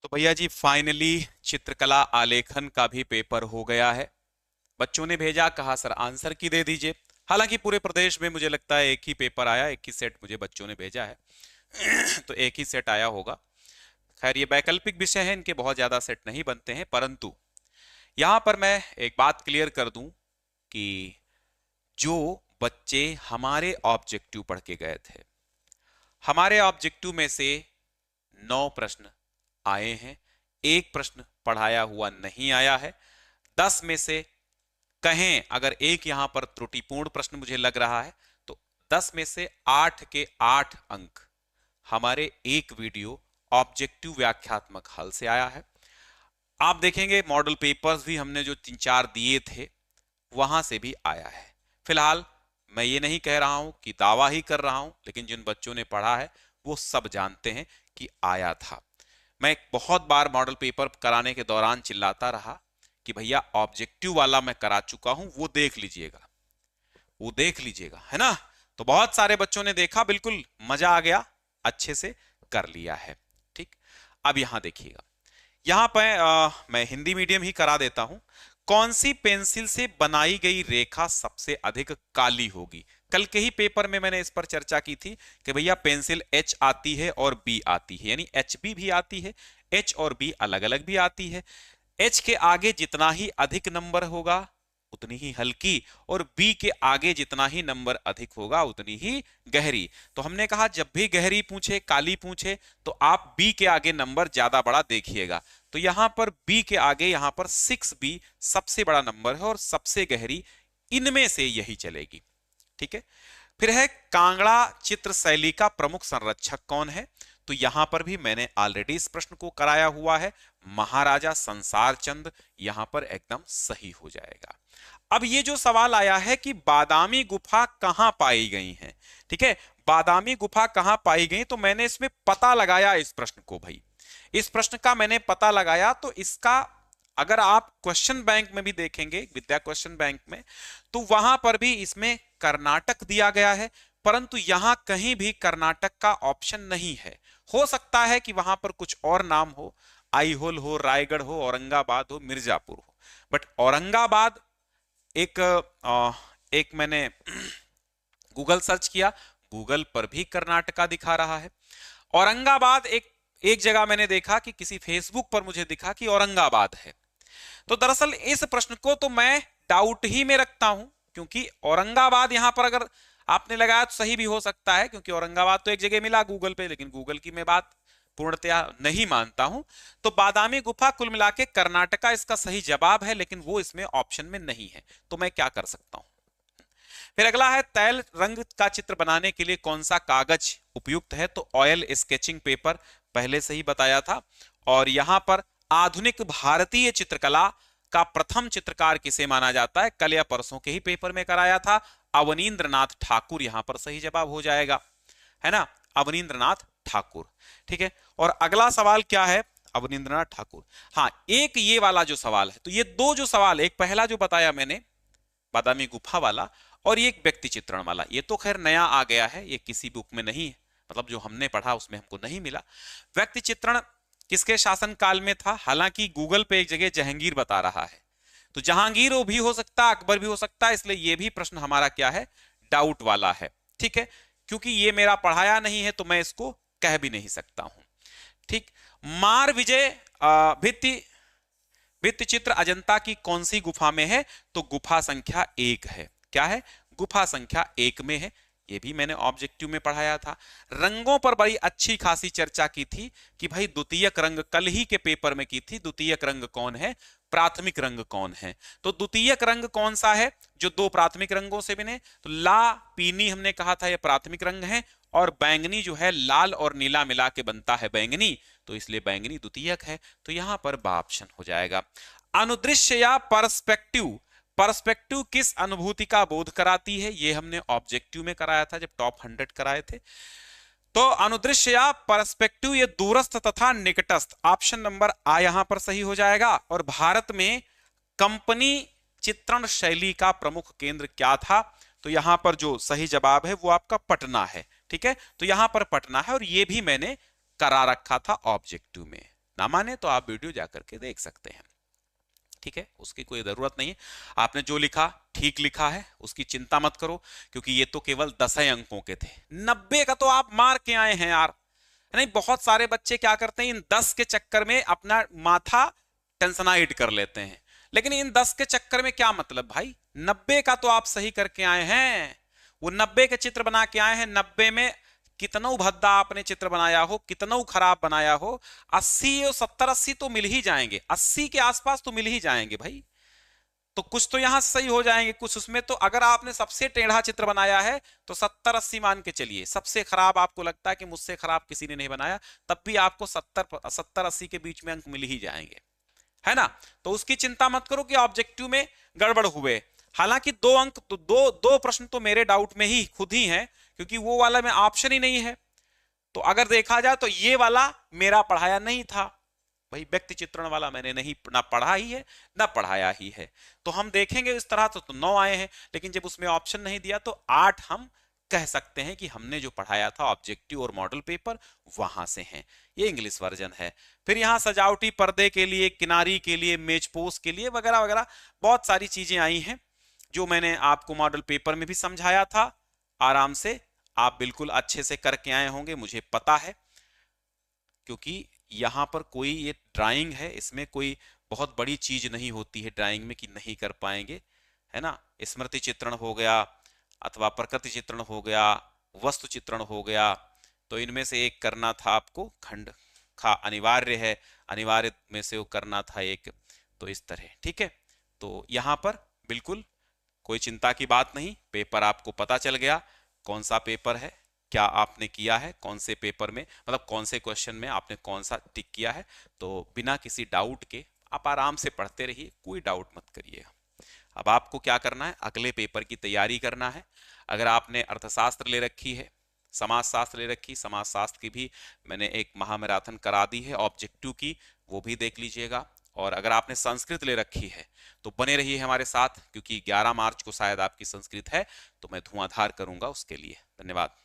तो भैया जी फाइनली चित्रकला आलेखन का भी पेपर हो गया है। बच्चों ने भेजा, कहा सर आंसर की दे दीजिए। हालांकि पूरे प्रदेश में मुझे लगता है एक ही पेपर आया, एक ही सेट मुझे बच्चों ने भेजा है। तो एक ही सेट आया होगा। खैर ये वैकल्पिक विषय है, इनके बहुत ज्यादा सेट नहीं बनते हैं, परंतु यहां पर मैं एक बात क्लियर कर दूं कि जो बच्चे हमारे ऑब्जेक्टिव पढ़ के गए थे, हमारे ऑब्जेक्टिव में से 9 प्रश्न आए हैं, एक प्रश्न पढ़ाया हुआ नहीं आया है। 10 में से कहें अगर एक यहां पर त्रुटिपूर्ण प्रश्न मुझे लग रहा है, तो 10 में से 8 के 8 अंक हमारे एक वीडियो ऑब्जेक्टिव व्याख्यात्मक हल से आया है। आप देखेंगे मॉडल पेपर्स भी हमने जो 3-4 दिए थे वहां से भी आया है। फिलहाल मैं ये नहीं कह रहा हूं कि दावा ही कर रहा हूं, लेकिन जिन बच्चों ने पढ़ा है वो सब जानते हैं कि आया था। मैं बहुत बार मॉडल पेपर कराने के दौरान चिल्लाता रहा कि भैया ऑब्जेक्टिव वाला मैं करा चुका हूं, वो देख लीजिएगा, वो देख लीजिएगा, है ना। तो बहुत सारे बच्चों ने देखा, बिल्कुल मजा आ गया, अच्छे से कर लिया है। ठीक, अब यहां देखिएगा, यहां पर मैं हिंदी मीडियम ही करा देता हूं। कौन सी पेंसिल से बनाई गई रेखा सबसे अधिक काली होगी? कल के ही पेपर में मैंने इस पर चर्चा की थी कि भैया पेंसिल एच आती है और बी आती है, यानी एच बी भी आती है, एच और बी अलग अलग भी आती है। एच के आगे जितना ही अधिक नंबर होगा उतनी ही हल्की, और बी के आगे जितना ही नंबर अधिक होगा उतनी ही गहरी। तो हमने कहा जब भी गहरी पूछे, काली पूछे, तो आप बी के आगे नंबर ज्यादा बड़ा देखिएगा। तो यहां पर बी के आगे यहां पर 6B सबसे बड़ा नंबर है और सबसे गहरी इनमें से यही चलेगी। ठीक है, फिर है कांगड़ा चित्र शैली का प्रमुख संरक्षक कौन है? तो यहां पर भी मैंने ऑलरेडी इस प्रश्न को कराया हुआ है, महाराजा संसार चंद यहां पर एकदम सही हो जाएगा। अब ये जो सवाल आया है कि बादामी गुफा कहां पाई गई है, ठीक है, बादामी गुफा कहां पाई गई, तो मैंने इसमें पता लगाया इस प्रश्न को भाई, इस प्रश्न का मैंने पता लगाया। तो इसका अगर आप क्वेश्चन बैंक में भी देखेंगे, विद्या क्वेश्चन बैंक में, तो वहां पर भी इसमें कर्नाटक दिया गया है, परंतु यहां कहीं भी कर्नाटक का ऑप्शन नहीं है। हो सकता है कि वहां पर कुछ और नाम हो, आईहोल हो, रायगढ़ हो, औरंगाबाद हो, मिर्जापुर हो, बट औरंगाबाद एक एक मैंने गूगल सर्च किया, गूगल पर भी कर्नाटका दिखा रहा है। औरंगाबाद एक एक जगह मैंने देखा कि किसी फेसबुक पर मुझे दिखा कि औरंगाबाद है। तो दरअसल इस प्रश्न को तो मैं डाउट ही में रखता हूं, क्योंकि औरंगाबाद यहां पर अगर आपने लगाया तो सही भी हो सकता है, क्योंकि औरंगाबाद तो एक जगह मिला गूगल पे, लेकिन गूगल की मैं बात पूर्णतया नहीं मानता हूं। तो बादामी गुफा कुल मिला के कर्नाटका इसका सही जवाब है, लेकिन वो इसमें ऑप्शन में नहीं है, तो मैं क्या कर सकता हूं। फिर अगला है तैल रंग का चित्र बनाने के लिए कौन सा कागज उपयुक्त है? तो ऑयल स्केचिंग पेपर पहले से ही बताया था। और यहां पर आधुनिक भारतीय चित्रकला का प्रथम चित्रकार किसे माना जाता है? कल या परसों के ही पेपर में कराया था, अवनींद्रनाथ ठाकुर यहां पर सही जवाब हो जाएगा, है ना, अवनींद्रनाथ ठाकुर। ठीक है, और अगला सवाल क्या है? अवनींद्रनाथ ठाकुर। हाँ, एक ये वाला जो सवाल है, तो ये दो जो सवाल, एक पहला जो बताया मैंने बादामी गुफा वाला, और ये एक व्यक्ति चित्रण वाला, ये तो खैर नया आ गया है, ये किसी बुक में नहीं है, मतलब जो हमने पढ़ा उसमें हमको नहीं मिला। व्यक्ति चित्रण किसके शासनकाल में था? हालांकि गूगल पे एक जगह जहांगीर बता रहा है, तो जहांगीर वो भी हो सकता है, अकबर भी हो सकता है, इसलिए ये भी प्रश्न हमारा क्या है, डाउट वाला है। ठीक है, क्योंकि ये मेरा पढ़ाया नहीं है तो मैं इसको कह भी नहीं सकता हूं। ठीक, मार विजय भित्ति भित्ति चित्र अजंता की कौन सी गुफा में है? तो गुफा संख्या 1 है। क्या है? गुफा संख्या 1 में है। ये भी मैंने ऑब्जेक्टिव में पढ़ाया था। रंगों पर बड़ी अच्छी खासी चर्चा की थी कि भाई द्वितीयक रंग, कल ही के पेपर में की थी, द्वितीयक रंग कौन है, प्राथमिक रंग कौन है। तो द्वितीयक रंग कौन सा है जो दो प्राथमिक रंगों से बने? तो ला पीनी हमने कहा था, यह प्राथमिक रंग है, और बैंगनी जो है लाल और नीला मिला के बनता है बैंगनी, तो इसलिए बैंगनी द्वितीयक है। तो यहां पर बा ऑप्शन हो जाएगा। अनुदृश्य या पर्सपेक्टिव, पर्सपेक्टिव किस अनुभूति का बोध कराती है? ये हमने ऑब्जेक्टिव में कराया था जब टॉप 100 कराए थे। तो अनुदृश्य या पर्सपेक्टिव ये दूरस्थ तथा निकटस्थ, ऑप्शन नंबर आ यहां पर सही हो जाएगा। और भारत में कंपनी चित्रण शैली का प्रमुख केंद्र क्या था? तो यहां पर जो सही जवाब है वो आपका पटना है। ठीक है, तो यहां पर पटना है, और ये भी मैंने करा रखा था ऑब्जेक्टिव में। ना माने तो आप वीडियो जाकर के देख सकते हैं, ठीक है, उसकी कोई जरूरत नहीं है। आपने जो लिखा ठीक लिखा है, उसकी चिंता मत करो, क्योंकि ये तो केवल 10 अंकों के थे। 90 का तो आप मार के आए हैं यार। नहीं, बहुत सारे बच्चे क्या करते हैं, इन 10 के चक्कर में अपना माथा टेंशनाइट कर लेते हैं। लेकिन इन 10 के चक्कर में क्या मतलब भाई, 90 का तो आप सही करके आए हैं। वो 90 के चित्र बना के आए हैं। 90 में कितना भद्दा आपने चित्र बनाया हो, कितना खराब बनाया हो, 80 और 70-80 तो मिल ही जाएंगे, 80 के आसपास तो मिल ही जाएंगे भाई। तो कुछ तो यहां सही हो जाएंगे, कुछ उसमें तो, अगर आपने सबसे टेढ़ा चित्र बनाया है तो 70-80 मान के चलिए। सबसे खराब आपको लगता है कि मुझसे खराब किसी ने नहीं बनाया, तब भी आपको 70-80 के बीच में अंक मिल ही जाएंगे, है ना। तो उसकी चिंता मत करो कि ऑब्जेक्टिव में गड़बड़ हुए। हालांकि 2 अंक तो दो प्रश्न तो मेरे डाउट में ही खुद ही हैं, क्योंकि वो वाला में ऑप्शन ही नहीं है। तो अगर देखा जाए तो ये वाला मेरा पढ़ाया नहीं था भाई, व्यक्ति चित्रण वाला मैंने नहीं ना पढ़ा ही है ना पढ़ाया ही है। तो हम देखेंगे इस तरह तो 9 आए हैं, लेकिन जब उसमें ऑप्शन नहीं दिया तो 8 हम कह सकते हैं कि हमने जो पढ़ाया था ऑब्जेक्टिव और मॉडल पेपर वहां से हैं। ये इंग्लिश वर्जन है। फिर यहाँ सजावटी पर्दे के लिए, किनारी के लिए, मेज पोस के लिए वगैरह वगैरह बहुत सारी चीजें आई हैं, जो मैंने आपको मॉडल पेपर में भी समझाया था। आराम से आप बिल्कुल अच्छे से करके आए होंगे, मुझे पता है, क्योंकि यहाँ पर कोई ये ड्राइंग है, इसमें कोई बहुत बड़ी चीज नहीं होती है ड्राइंग में कि नहीं कर पाएंगे, है ना। स्मृति चित्रण हो गया, अथवा प्रकृति चित्रण हो गया, वस्तु चित्रण हो गया, तो इनमें से एक करना था आपको, खंड खा अनिवार्य है, अनिवार्य में से वो करना था एक, तो इस तरह, ठीक है। तो यहाँ पर बिल्कुल कोई चिंता की बात नहीं, पेपर आपको पता चल गया कौन सा पेपर है, क्या आपने किया है, कौन से पेपर में, मतलब कौन से क्वेश्चन में आपने कौन सा टिक किया है। तो बिना किसी डाउट के आप आराम से पढ़ते रहिए, कोई डाउट मत करिएगा। अब आपको क्या करना है, अगले पेपर की तैयारी करना है। अगर आपने अर्थशास्त्र ले रखी है, समाजशास्त्र ले रखी, समाजशास्त्र की भी मैंने एक महामैराथन करा दी है ऑब्जेक्टिव की, वो भी देख लीजिएगा। और अगर आपने संस्कृत ले रखी है तो बने रहिए हमारे साथ, क्योंकि 11 मार्च को शायद आपकी संस्कृत है, तो मैं धुआंधार करूंगा उसके लिए। धन्यवाद।